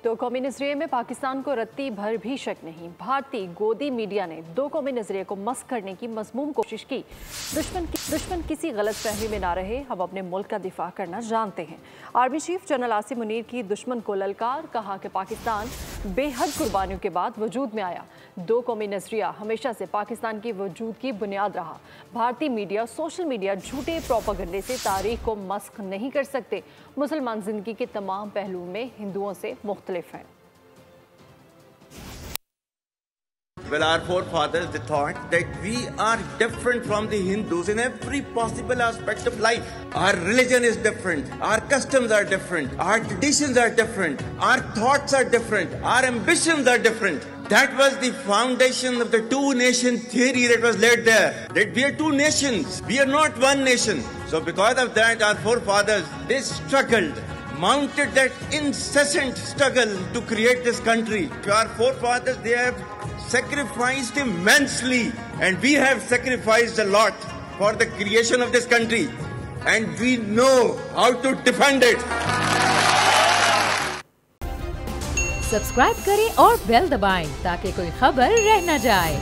दो कौमी नजरिए में पाकिस्तान को रत्ती भर भी शक नहीं। भारतीय गोदी मीडिया ने दो कौमी नजरिए को मस्क करने की मजमूम कोशिश की। दुश्मन किसी गलत फहमी में ना रहे, हम अपने मुल्क का दिफा करना जानते हैं। Army chief general Asim Munir की दुश्मन को ललकार, कहा कि पाकिस्तान बेहद कुर्बानियों के बाद वजूद में आया। दो कौमी नजरिया हमेशा से पाकिस्तान की वजूद की बुनियाद रहा। भारतीय मीडिया, सोशल मीडिया झूठे प्रोपेगेंडे से तारीख को मस्क नहीं कर सकते। मुसलमान जिंदगी के तमाम पहलुओं में हिंदुओं से मुख्तलिफ हैं। Well, our forefathers, they thought that we are different from the Hindus in every possible aspect of life. Our religion is different, our customs are different, our traditions are different, our thoughts are different, our ambitions are different. That was the foundation of the two-nation theory that was laid there. That we are two nations, we are not one nation. So because of that, our forefathers, they struggled, mounted that incessant struggle to create this country. Our forefathers, they have sacrificed immensely, and we have sacrificed a lot for the creation of this country, and we know how to defend it. Subscribe करें और bell दबाएं ताकि कोई खबर रह न जाए।